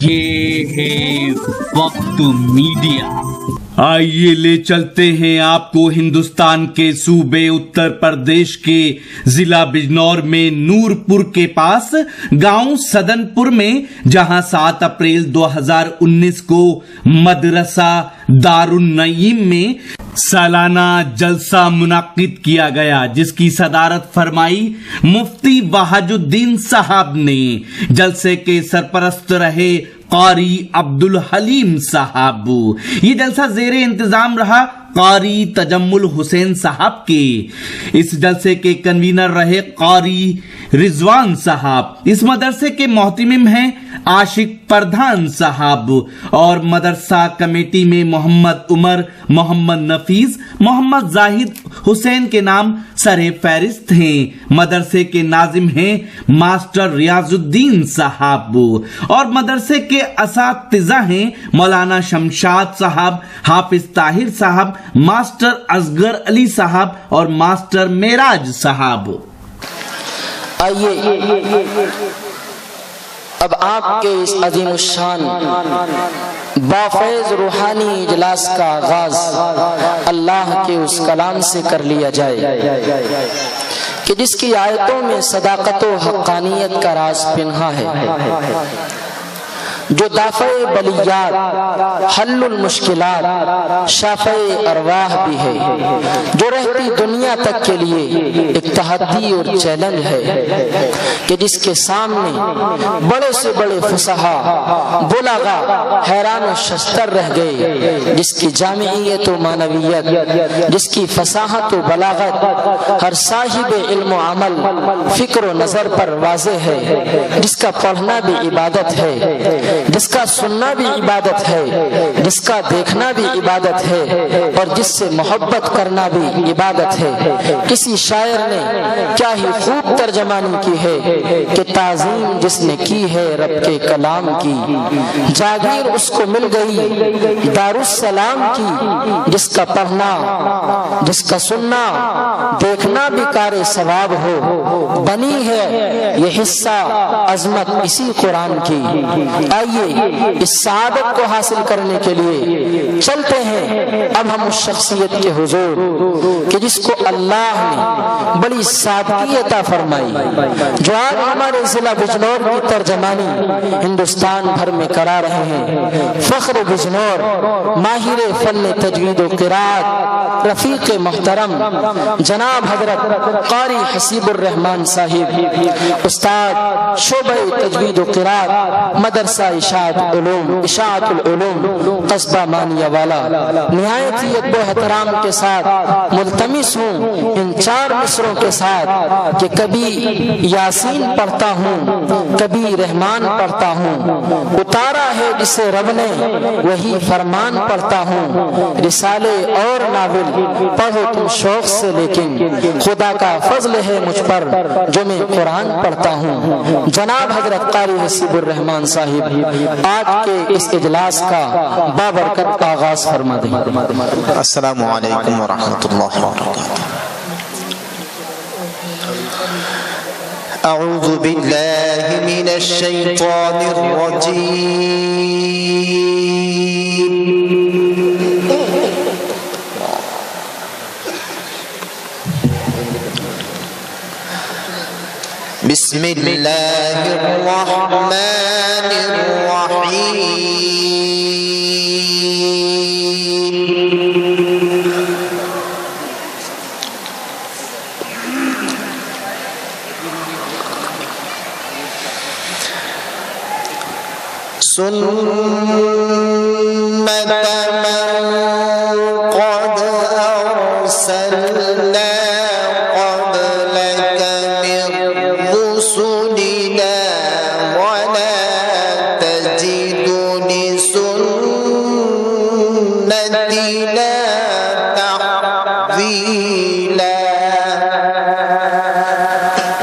یہ ہے وقت میڈیا۔ آئیے لے چلتے ہیں آپ کو ہندوستان کے صوبے اتر پردیش کے ضلع بجنور میں نور پور کے پاس گاؤں سدن پور میں، جہاں 7 اپریل 2019 کو مدرسہ دارالنعیم میں سالانہ جلسہ منعقد کیا گیا، جس کی صدارت فرمائی مفتی وحاج الدین صاحب نے۔ جلسے کے سرپرست رہے قاری عبدالحلیم صاحب۔ یہ جلسہ زیر انتظام رہا قاری تجمل حسین صاحب کے۔ اس جلسے کے کنوینر رہے قاری رضوان صاحب۔ اس مدرسے کے محتمم ہیں عاشق پردھان صاحب، اور مدرسہ کمیٹی میں محمد عمر، محمد نفیس، محمد زاہد حسین کے نام سر فہرست ہیں۔ مدرسے کے ناظم ہیں ماسٹر ریاض الدین صاحب، اور مدرسے کے اساتذہ ہیں مولانا شمشاد صاحب، حافظ طاہر صاحب، ماسٹر اصغر علی صاحب اور ماسٹر معراج صاحب۔ آئیے اب آپ کے اس عظیم الشان بافیض روحانی اجلاس کا آغاز اللہ کے اس کلام سے کر لیا جائے کہ جس کی آیتوں میں صداقت و حقانیت کا راز پنہا ہے، جو دافع بلیات، حل المشکلات، شافع ارواح بھی ہے، جو رہتی دنیا تک کے لیے ایک تحدی اور چیلنج ہے کہ جس کے سامنے بڑے سے بڑے فصحا بلغا حیران و ششتر رہ گئے، جس کی جامعیت و معنویت، جس کی فصاحت و بلاغت ہر صاحب علم و عمل، فکر و نظر پر واضح ہے، جس کا پڑھنا بھی عبادت ہے، جس کا سننا بھی عبادت ہے، جس کا دیکھنا بھی عبادت ہے، اور جس سے محبت کرنا بھی عبادت ہے۔ کسی شاعر نے کیا ہی خوب ترجمانی کی ہے کہ تعظیم جس نے کی ہے رب کے کلام کی، جاگیر اس کو مل گئی دارالسلام کی، جس کا پڑھنا، جس کا سننا، دیکھنا بھی کار ثواب ہو، بنی ہے یہ حصہ عظمت اسی قرآن کی۔ آئیے اس سعادت کو حاصل کرنے کے لیے چلتے ہیں اب ہم اس شخصیت کے حضور کہ جس کو اللہ نے بڑی سادگی عطا فرمائی، جو آج ہمارے ضلع بجنور کی ترجمانی ہندوستان بھر میں کرا رہے ہیں۔ فخر بجنور، ماہر فن تجوید و قرات، رفیق محترم جناب حضرت قاری حسیب الرحمان صاحب، استاد شعبہ تجوید و قرات، مدرسہ اشاعت العلوم قصبہ مانیہ والا، نہایت ہی ادب و احترام کے ساتھ ملتمس ہوں ان 4 مصروں کے ساتھ کہ کبھی یاسین پڑھتا ہوں، کبھی رحمان پڑھتا ہوں، اتارا ہے جسے رب نے وہی فرمان پڑھتا ہوں، رسالے اور ناول پڑھو تم شوق سے، لیکن خدا کا فضل ہے مجھ پر جو میں قرآن پڑھتا ہوں۔ جناب حضرت قاری حسیب الرحمان صاحب آج کے اس اجلاس کا بابرکت آغاز فرما دیں۔ السلام علیکم ورحمۃ اللہ وبرکاتہ۔ اعوذ باللہ من الشیطان الرجیم۔ بسم اللہ الرحمن الرحیم۔ سنت من قد ارسلنا قبلك من رسلنا ولا تجد لسنتنا تحویلا۔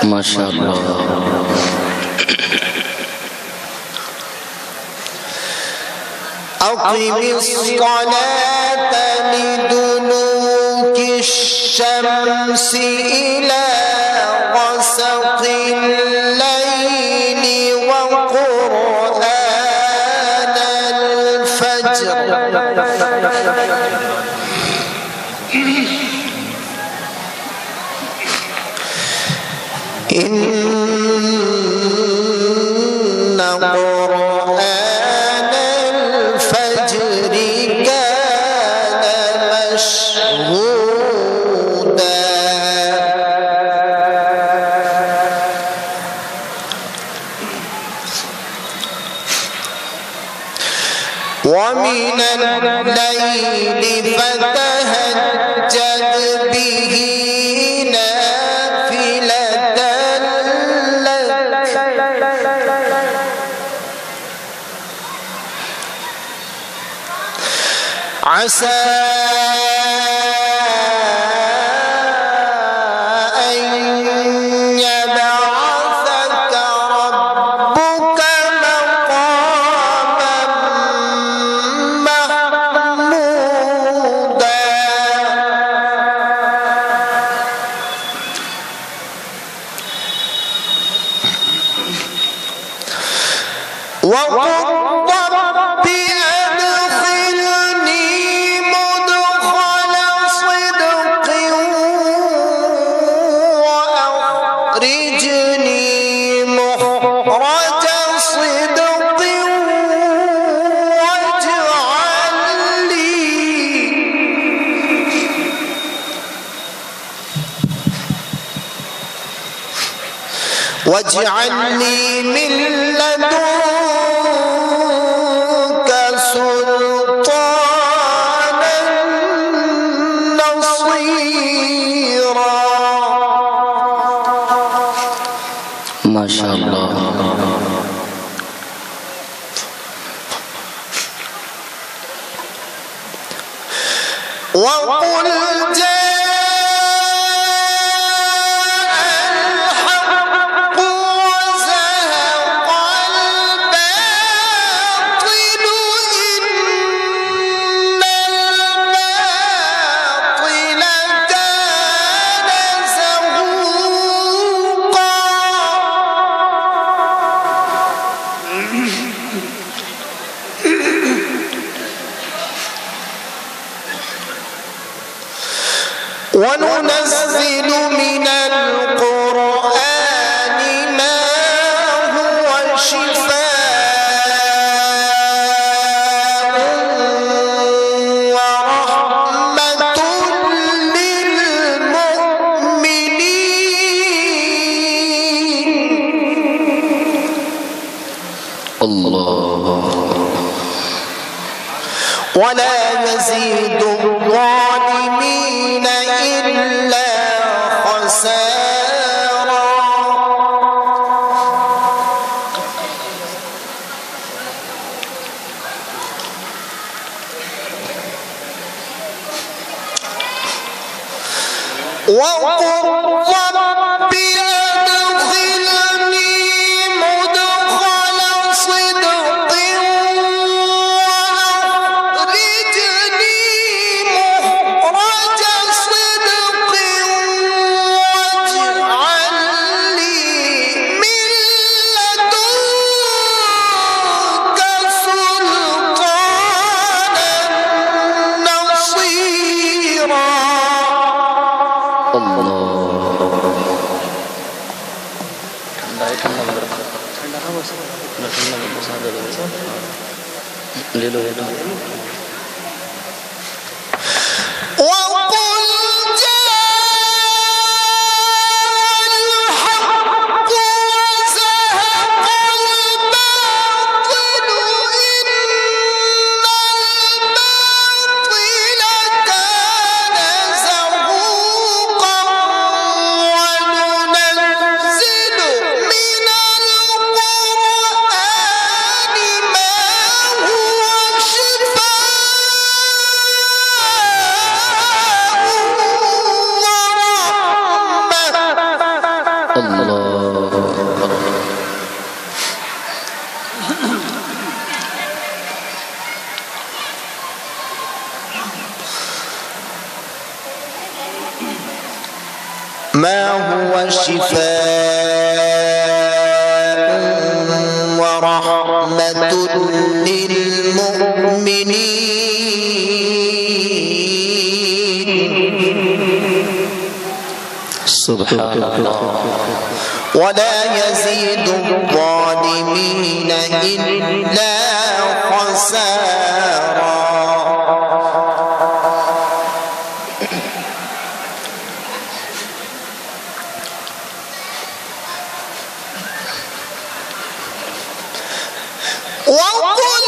ماشاء اللہ۔ أقم الصلاة لدلوك الشمس إلى غسق الليل وقرآن إن قرآن الفجر كان مشهودا ومن الليل فتهجد به نافلة لك عسى أن يبعثك ربك مقاما محمودا وقل رب أدخلني مدخل صدق وأخرجني مخرج صدق واجعل لي من لدنك سلطانا نصيرا. ما شاء الله. وقل وننزل من القرآن ما هو شفاء ورحمة للمؤمنين ولا يزيد الظالمين إلا خسارا. وقل رب أدخلني مدخل صدق وأخرجني مخرج صدق واجعل لي من لدنك سلطانا نصيرا. وقل جاء الحق وزهق الباطل إن الباطل كان زهوقا وننزل من القرآن ما هو شفاء ورحمة للمؤمنين سبحان الله. ولا يزيد الظالمين إلا خسارا. وقل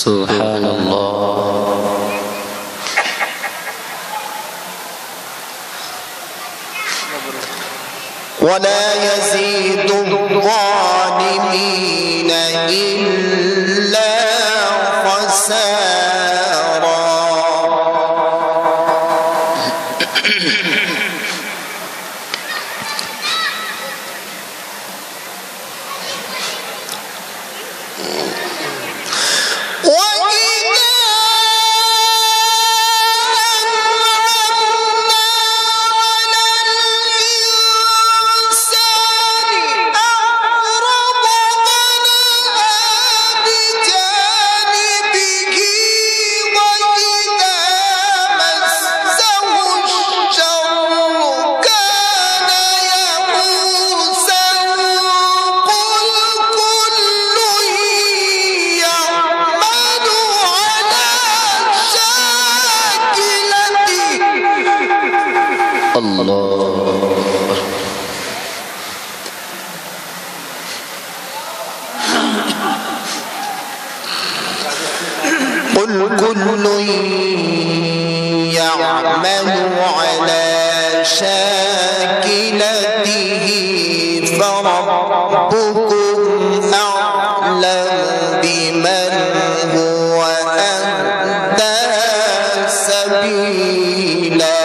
سبحان الله. ولا يزيد الظالمين إلا خسارا. قل كل يعمل على شاكلته فربكم أعلم بمن هو أهدى سبيلا.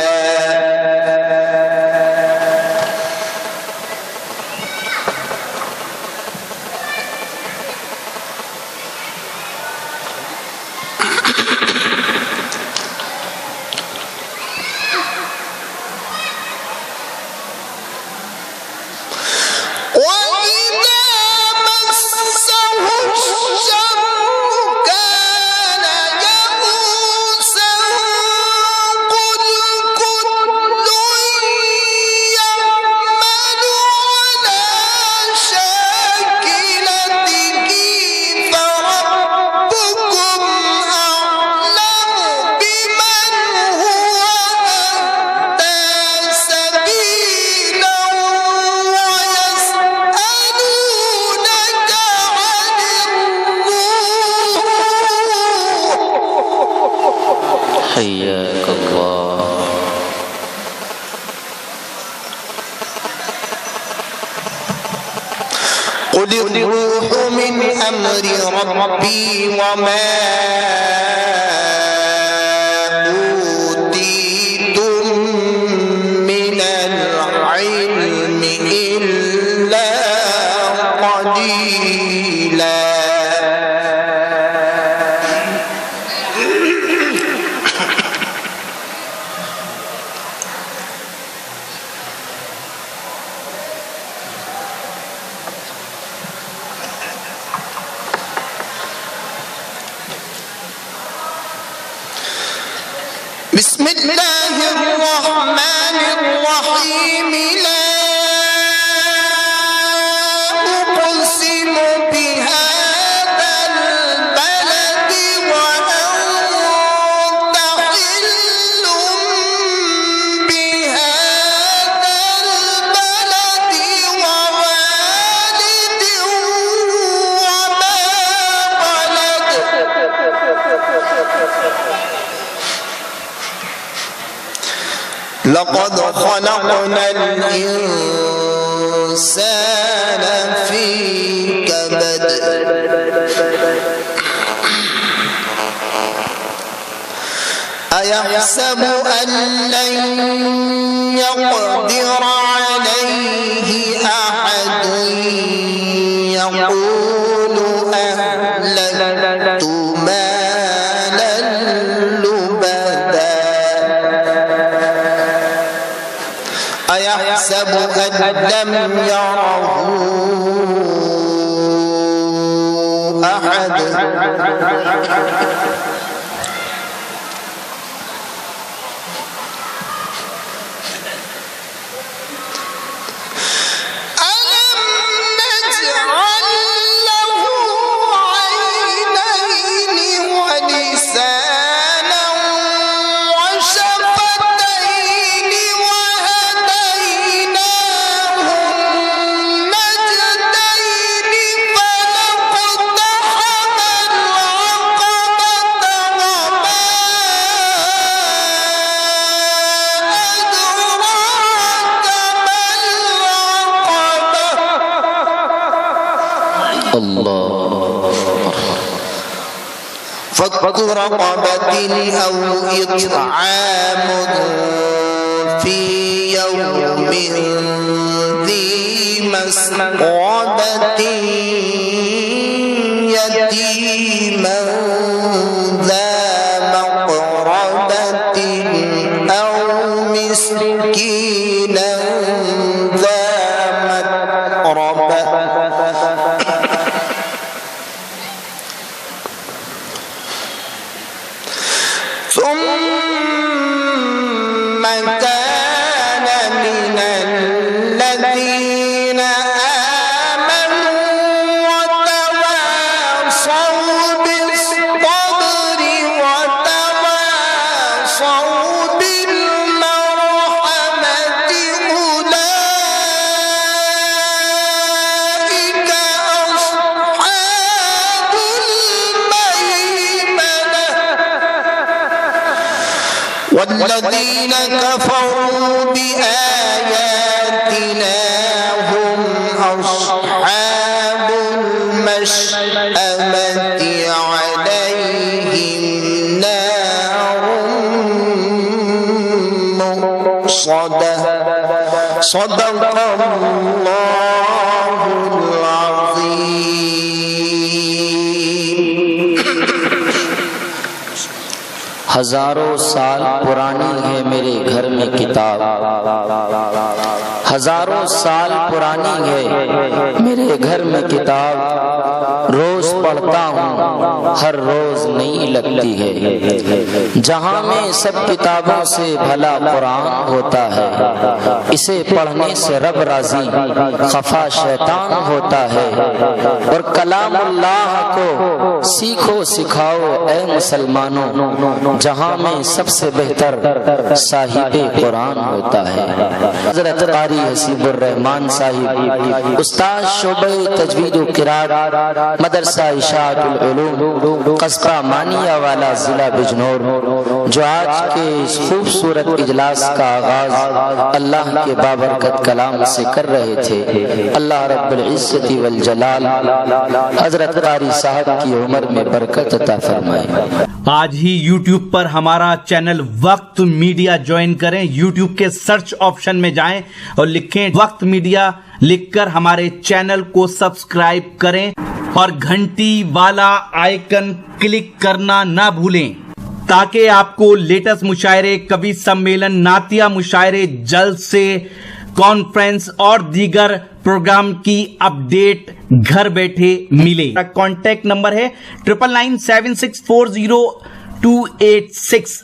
حياك الله. قل الروح من أمر ربي وما أوتيتم من العلم إلا قليلا. بسم الله الرحمن الرحيم. لا أقسم بهذا البلد وأنت حل بهذا البلد ووالد وما ولد. لقد خلقنا الإنسان أيحسب أن لن يقدر عليه أحد يقول أهلكت مالا لبدا أيحسب أن لم يره أحد فك رقبة أو إطعام في يوم ذي مسغبة يتيما ذا مقربة أو مسكينا ذا متربة ثم كان من الذين آمنوا وتواصوا بالصبر وتواصوا بالمرحمة أولئك أصحاب الميمنة والذين كفروا بآياتنا هم أصحاب المشأمة عليهم نار مؤصدة صدق الله العظيم हजारों साल पुरानी है मेरे घर में किताब, हजारों साल पुरानी है मेरे घर में किताब, रोज पढ़ता हूँ हर रोज नई लगती है। जहाँ में सब किताबों से भला कुरान होता है, इसे पढ़ने से रब राजी खफा शैतान होता है। और कलामुल्लाह को सीखो सिखाओ ए मुसलमानों, जहाँ में सबसे बेहतर साहिबे कुरान होता है। हजरत कारी हसीबुर रहमान साहिब उस्ताद शोबे तजवीद व किरात मदरसा इशाअतुल उलूम कस्बा मानिया वाला जिला बिजनौर, जो आज के इस खूबसूरत इजलास का आगाज अल्लाह के बाबरकत कलाम से कर रहे थे। अल्लाह रब्बुल इज्जति वल जलाल हजरत कारी साहब की उम्र में बरकत अता फरमाए। आज ही YouTube पर हमारा चैनल वक्त मीडिया ज्वाइन करें। YouTube के सर्च ऑप्शन में जाएं और लिखें वक्त मीडिया, लिखकर हमारे चैनल को सब्सक्राइब करें और घंटी वाला आइकन क्लिक करना ना भूलें, ताकि आपको लेटेस्ट मुशायरे, कवि सम्मेलन, नातिया मुशायरे, जलसे, कॉन्फ्रेंस और दीगर प्रोग्राम की अपडेट घर बैठे मिले। कॉन्टैक्ट नंबर है 9997640286।